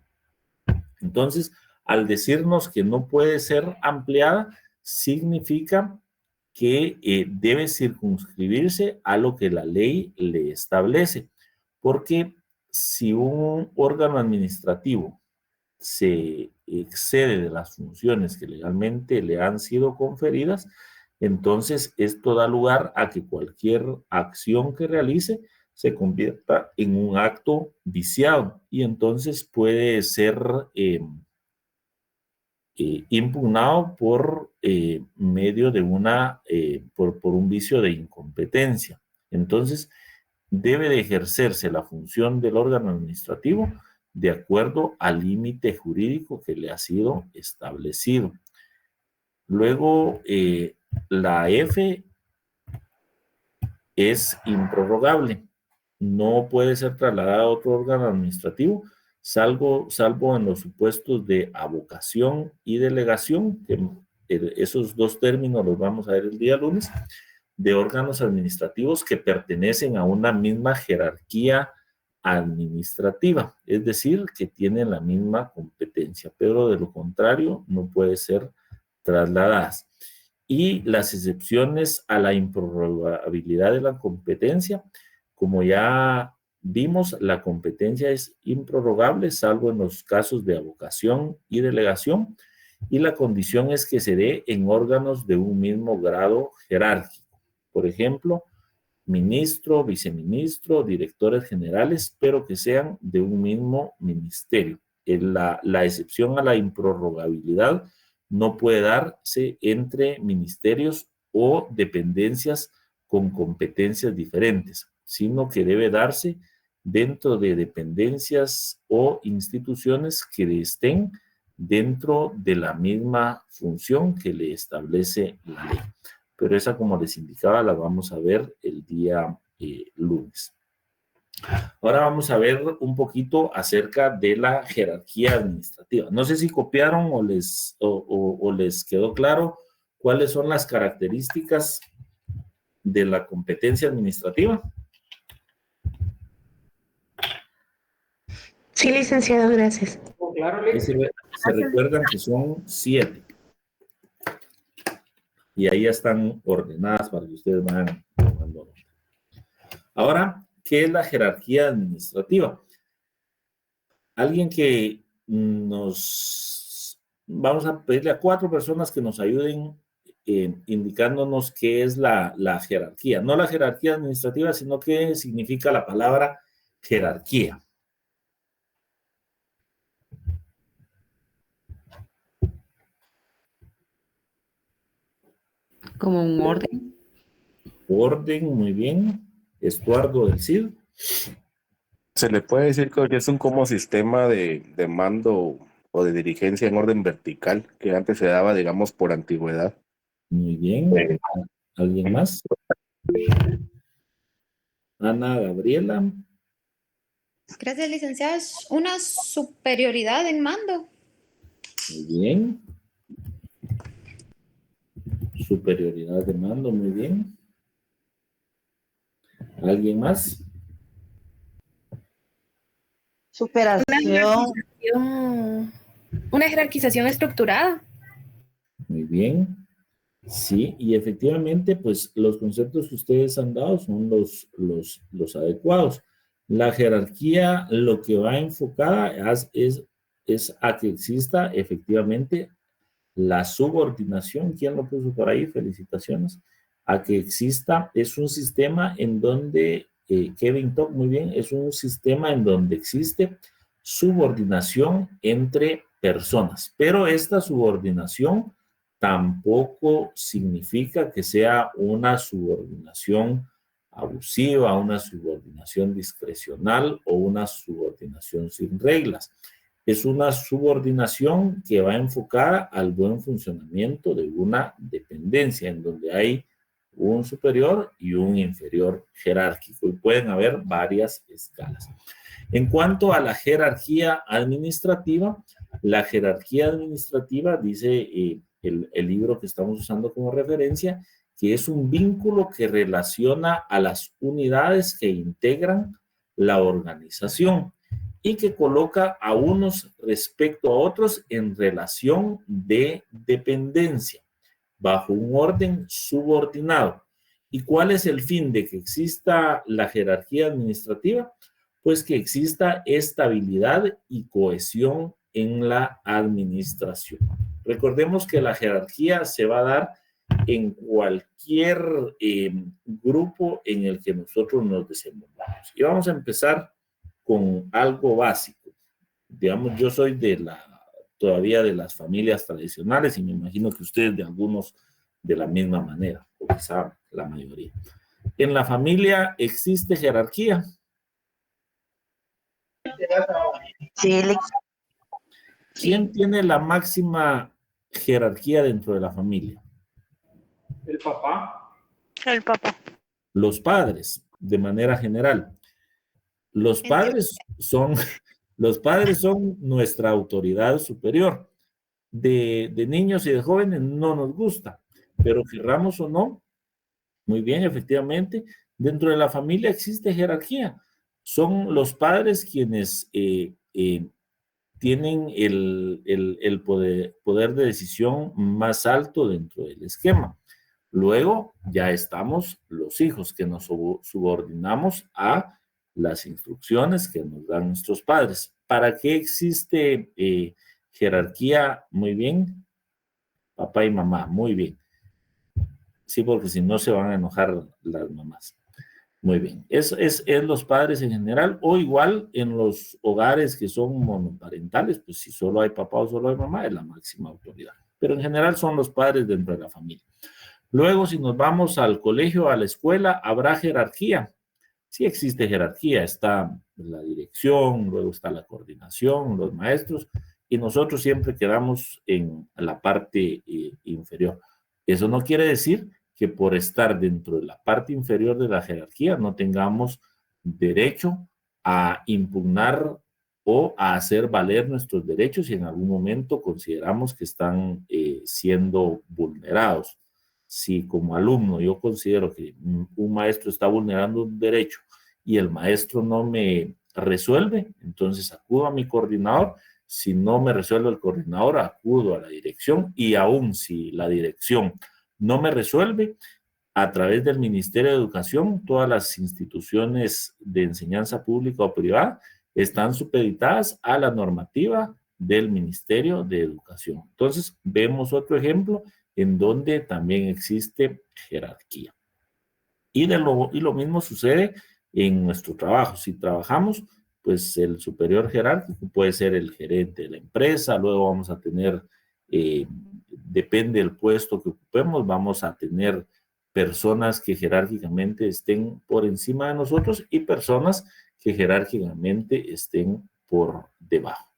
Entonces, al decirnos que no puede ser ampliada, significa que debe circunscribirse a lo que la ley le establece, porque si un órgano administrativo se excede de las funciones que legalmente le han sido conferidas, entonces esto da lugar a que cualquier acción que realice se convierta en un acto viciado y entonces puede ser impugnado por medio de por un vicio de incompetencia. Entonces, debe de ejercerse la función del órgano administrativo de acuerdo al límite jurídico que le ha sido establecido. Luego, la F es improrrogable. No puede ser trasladada a otro órgano administrativo, salvo en los supuestos de avocación y delegación, que esos dos términos los vamos a ver el día lunes, de órganos administrativos que pertenecen a una misma jerarquía administrativa, es decir, que tienen la misma competencia, pero de lo contrario no puede ser trasladadas. Y las excepciones a la improrrogabilidad de la competencia, como ya vimos, la competencia es improrrogable, salvo en los casos de avocación y delegación, y la condición es que se dé en órganos de un mismo grado jerárquico. Por ejemplo, ministro, viceministro, directores generales, pero que sean de un mismo ministerio. La excepción a la improrrogabilidad no puede darse entre ministerios o dependencias con competencias diferentes, sino que debe darse dentro de dependencias o instituciones que estén dentro de la misma función que le establece la ley. Pero esa, como les indicaba, la vamos a ver el día lunes. Ahora vamos a ver un poquito acerca de la jerarquía administrativa. No sé si copiaron o les quedó claro cuáles son las características de la competencia administrativa. Sí, licenciado, gracias. Se recuerdan que son 7. Y ahí ya están ordenadas para que ustedes vayan tomando. Ahora, ¿qué es la jerarquía administrativa? Alguien que vamos a pedirle a 4 personas que nos ayuden indicándonos qué es la jerarquía. No la jerarquía administrativa, sino qué significa la palabra jerarquía. Como un orden. Orden, muy bien. Estuardo del CID. Se le puede decir que es un como sistema de mando o de dirigencia en orden vertical que antes se daba, digamos, por antigüedad. Muy bien. ¿Alguien más? Ana Gabriela. Gracias, licenciada. Es una superioridad en mando. Muy bien. Superioridad de mando, muy bien. ¿Alguien más? Superación. Una jerarquización estructurada. Muy bien. Sí, y efectivamente, pues los conceptos que ustedes han dado son los adecuados. La jerarquía lo que va enfocada es a que exista efectivamente la subordinación. ¿Quién lo puso por ahí? Felicitaciones. A que exista, es un sistema en donde, Kevin Top, muy bien, es un sistema en donde existe subordinación entre personas, pero esta subordinación tampoco significa que sea una subordinación abusiva, una subordinación discrecional o una subordinación sin reglas. Es una subordinación que va enfocada al buen funcionamiento de una dependencia en donde hay un superior y un inferior jerárquico y pueden haber varias escalas. En cuanto a la jerarquía administrativa, la jerarquía administrativa dice el libro que estamos usando como referencia, que es un vínculo que relaciona a las unidades que integran la organización y que coloca a unos respecto a otros en relación de dependencia, bajo un orden subordinado. ¿Y cuál es el fin de que exista la jerarquía administrativa? Pues que exista estabilidad y cohesión en la administración. Recordemos que la jerarquía se va a dar en cualquier grupo en el que nosotros nos desenvolvamos. Y vamos a empezar con algo básico. Digamos, yo soy todavía de las familias tradicionales y me imagino que ustedes de algunos de la misma manera, o quizá la mayoría. En la familia existe jerarquía. Sí. ¿Quién tiene la máxima jerarquía dentro de la familia? El papá. El papá. Los padres, de manera general. Los padres son nuestra autoridad superior. De niños y de jóvenes no nos gusta, pero querramos o no, muy bien, efectivamente, dentro de la familia existe jerarquía. Son los padres quienes tienen el poder de decisión más alto dentro del esquema. Luego ya estamos los hijos que nos subordinamos a las instrucciones que nos dan nuestros padres. ¿Para qué existe jerarquía? Muy bien. Papá y mamá, muy bien. Sí, porque si no se van a enojar las mamás. Muy bien. Es los padres en general o igual en los hogares que son monoparentales, pues si solo hay papá o solo hay mamá es la máxima autoridad. Pero en general son los padres dentro de la familia. Luego, si nos vamos al colegio, a la escuela, ¿habrá jerarquía? Sí existe jerarquía, está la dirección, luego está la coordinación, los maestros, y nosotros siempre quedamos en la parte inferior. Eso no quiere decir que por estar dentro de la parte inferior de la jerarquía no tengamos derecho a impugnar o a hacer valer nuestros derechos si en algún momento consideramos que están siendo vulnerados. Si como alumno yo considero que un maestro está vulnerando un derecho y el maestro no me resuelve, entonces acudo a mi coordinador. Si no me resuelve el coordinador, acudo a la dirección y aún si la dirección no me resuelve, a través del Ministerio de Educación, todas las instituciones de enseñanza pública o privada están supeditadas a la normativa del Ministerio de Educación. Entonces, vemos otro ejemplo en donde también existe jerarquía. Y lo mismo sucede en nuestro trabajo. Si trabajamos, pues el superior jerárquico puede ser el gerente de la empresa, luego vamos a tener, depende del puesto que ocupemos, vamos a tener personas que jerárquicamente estén por encima de nosotros y personas que jerárquicamente estén por debajo.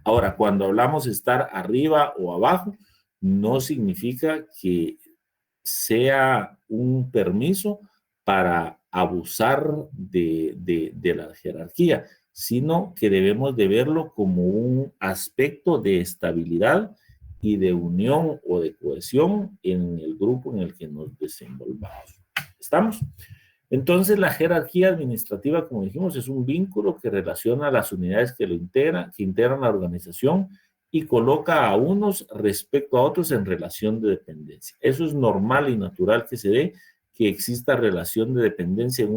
Ahora, cuando hablamos de estar arriba o abajo, no significa que sea un permiso para abusar de la jerarquía, sino que debemos de verlo como un aspecto de estabilidad y de unión o de cohesión en el grupo en el que nos desenvolvamos. ¿Estamos? Entonces, la jerarquía administrativa, como dijimos, es un vínculo que relaciona a las unidades que integran la organización y coloca a unos respecto a otros en relación de dependencia. Eso es normal y natural que se dé, que exista relación de dependencia en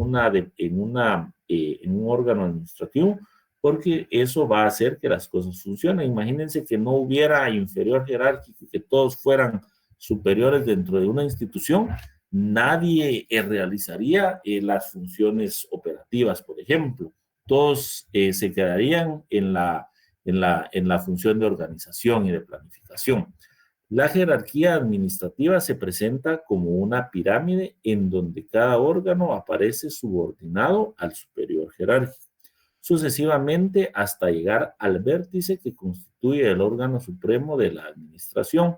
un órgano administrativo, porque eso va a hacer que las cosas funcionen. Imagínense que no hubiera inferior jerárquico, que todos fueran superiores dentro de una institución, nadie realizaría las funciones operativas, por ejemplo. Todos se quedarían en la función de organización y de planificación. La jerarquía administrativa se presenta como una pirámide en donde cada órgano aparece subordinado al superior jerárquico, sucesivamente hasta llegar al vértice que constituye el órgano supremo de la administración.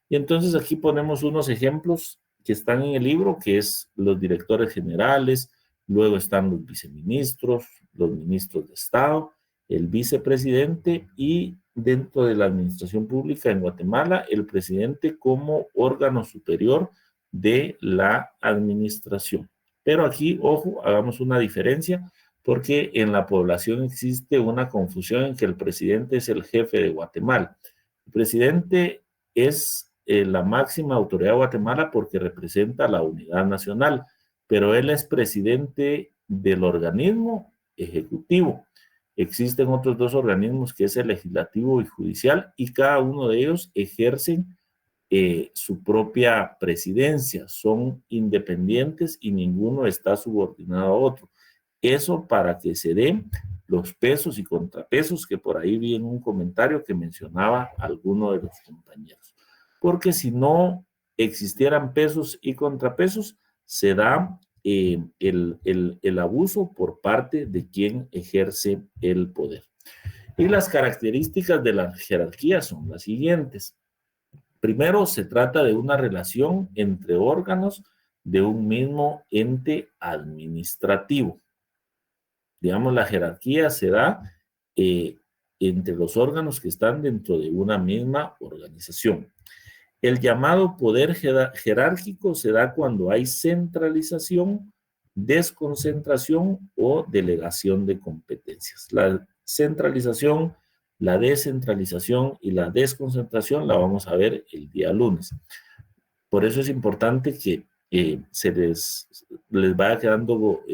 Y entonces aquí ponemos unos ejemplos que están en el libro, que es los directores generales, luego están los viceministros, los ministros de Estado, el vicepresidente y dentro de la administración pública en Guatemala, el presidente como órgano superior de la administración. Pero aquí, ojo, hagamos una diferencia porque en la población existe una confusión en que el presidente es el jefe de Guatemala. El presidente es la máxima autoridad de Guatemala porque representa la unidad nacional, pero él es presidente del organismo ejecutivo. Existen otros dos organismos que es el legislativo y judicial y cada uno de ellos ejercen su propia presidencia, son independientes y ninguno está subordinado a otro. Eso para que se den los pesos y contrapesos, que por ahí vi en un comentario que mencionaba alguno de los compañeros. Porque si no existieran pesos y contrapesos, se da el abuso por parte de quien ejerce el poder. Y las características de la jerarquía son las siguientes. Primero, se trata de una relación entre órganos de un mismo ente administrativo. Digamos, la jerarquía se da entre los órganos que están dentro de una misma organización. El llamado poder jerárquico se da cuando hay centralización, desconcentración o delegación de competencias. La centralización, la descentralización y la desconcentración la vamos a ver el día lunes. Por eso es importante que les vaya quedando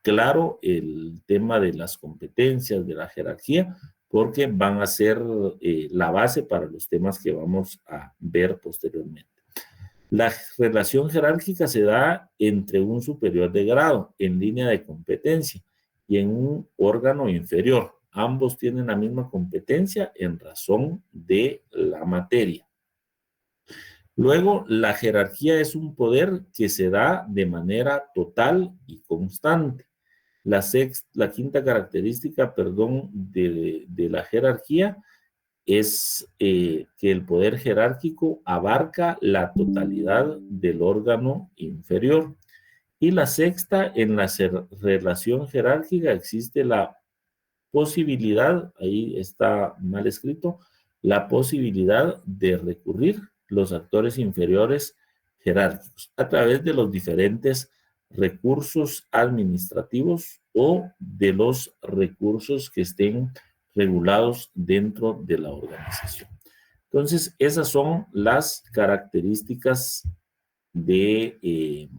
claro el tema de las competencias, de la jerarquía, porque van a ser la base para los temas que vamos a ver posteriormente. La relación jerárquica se da entre un superior de grado en línea de competencia y en un órgano inferior. Ambos tienen la misma competencia en razón de la materia. Luego, la jerarquía es un poder que se da de manera total y constante. La quinta característica, de la jerarquía es que el poder jerárquico abarca la totalidad del órgano inferior. Y la sexta, en la relación jerárquica existe la posibilidad, ahí está mal escrito, la posibilidad de recurrir los actores inferiores jerárquicos a través de los diferentes recursos administrativos o de los recursos que estén regulados dentro de la organización. Entonces, esas son las características de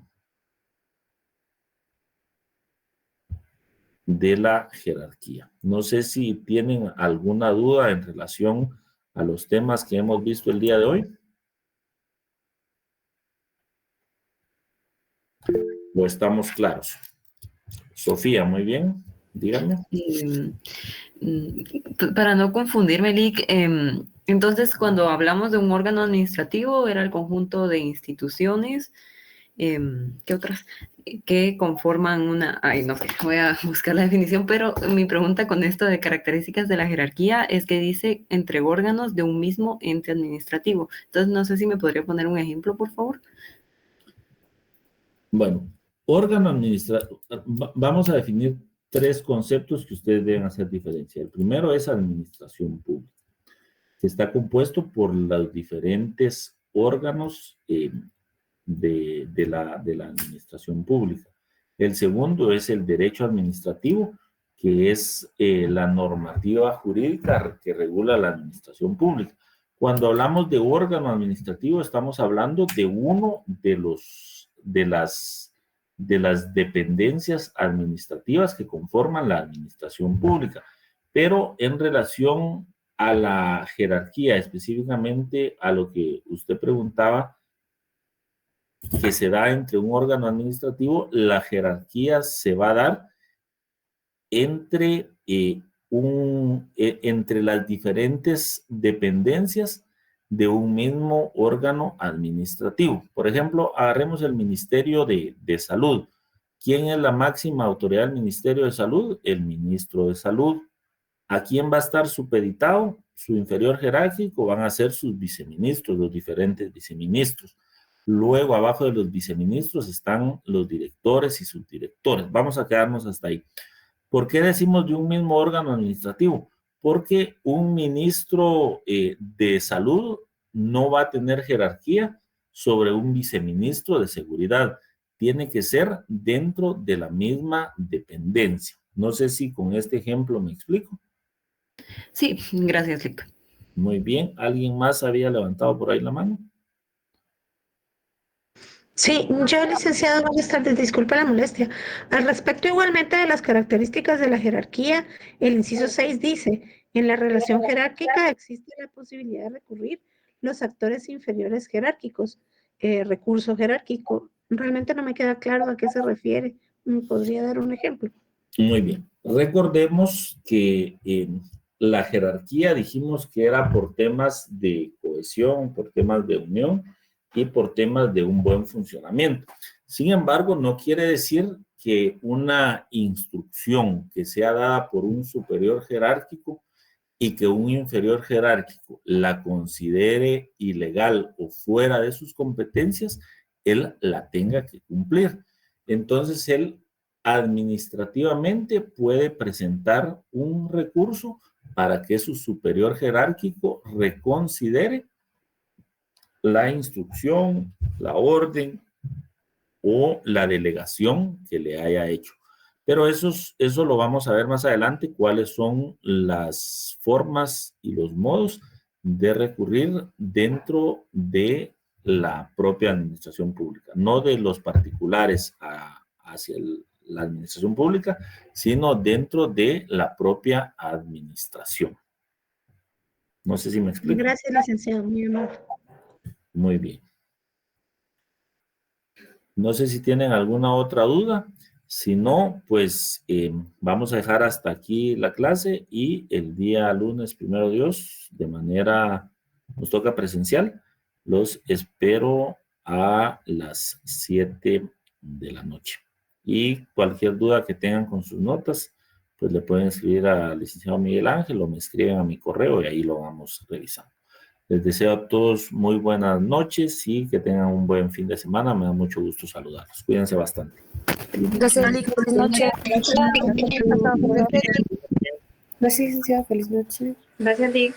la jerarquía. No sé si tienen alguna duda en relación a los temas que hemos visto el día de hoy. ¿O estamos claros? Sofía, muy bien. Dígame. Para no confundirme, Lick, entonces cuando hablamos de un órgano administrativo era el conjunto de instituciones, ¿qué otras? Que conforman una... Ay, no sé, voy a buscar la definición, pero mi pregunta con esto de características de la jerarquía es que dice entre órganos de un mismo ente administrativo. Entonces no sé si me podría poner un ejemplo, por favor. Bueno, órgano administrativo, vamos a definir tres conceptos que ustedes deben hacer diferencia. El primero es administración pública, que está compuesto por los diferentes órganos de la administración pública. El segundo es el derecho administrativo, que es la normativa jurídica que regula la administración pública. Cuando hablamos de órgano administrativo, estamos hablando de uno de las dependencias administrativas que conforman la administración pública, pero en relación a la jerarquía, específicamente a lo que usted preguntaba, que se da entre un órgano administrativo, la jerarquía se va a dar entre las diferentes dependencias de un mismo órgano administrativo. Por ejemplo, agarremos el Ministerio de Salud. ¿Quién es la máxima autoridad del Ministerio de Salud? El ministro de Salud. ¿A quién va a estar supeditado? Su inferior jerárquico van a ser sus viceministros, los diferentes viceministros. Luego, abajo de los viceministros están los directores y subdirectores. Vamos a quedarnos hasta ahí. ¿Por qué decimos de un mismo órgano administrativo? Porque un ministro de salud no va a tener jerarquía sobre un viceministro de seguridad. Tiene que ser dentro de la misma dependencia. No sé si con este ejemplo me explico. Sí, gracias, Lic. Muy bien. ¿Alguien más había levantado por ahí la mano? Sí, yo, licenciado, buenas tardes, disculpe la molestia. Al respecto igualmente de las características de la jerarquía, el inciso 6 dice, en la relación jerárquica existe la posibilidad de recurrir los actores inferiores jerárquicos, recurso jerárquico. Realmente no me queda claro a qué se refiere. ¿Me podría dar un ejemplo? Muy bien. Recordemos que la jerarquía dijimos que era por temas de cohesión, por temas de unión y por temas de un buen funcionamiento. Sin embargo, no quiere decir que una instrucción que sea dada por un superior jerárquico y que un inferior jerárquico la considere ilegal o fuera de sus competencias, él la tenga que cumplir. Entonces, él administrativamente puede presentar un recurso para que su superior jerárquico reconsidere la instrucción, la orden o la delegación que le haya hecho. Pero eso lo vamos a ver más adelante, cuáles son las formas y los modos de recurrir dentro de la propia administración pública, no de los particulares hacia la administración pública, sino dentro de la propia administración. No sé si me explico. Gracias, licenciado, muy amable. Muy bien. No sé si tienen alguna otra duda. Si no, pues vamos a dejar hasta aquí la clase y el día lunes, primero Dios, de manera, nos toca presencial. Los espero a las 7 de la noche. Y cualquier duda que tengan con sus notas, pues le pueden escribir al licenciado Miguel Ángel o me escriben a mi correo y ahí lo vamos revisando. Les deseo a todos muy buenas noches y que tengan un buen fin de semana. Me da mucho gusto saludarlos. Cuídense bastante. Gracias, Lic. Feliz noche. Gracias, licenciado. Feliz noche. Gracias, Lic.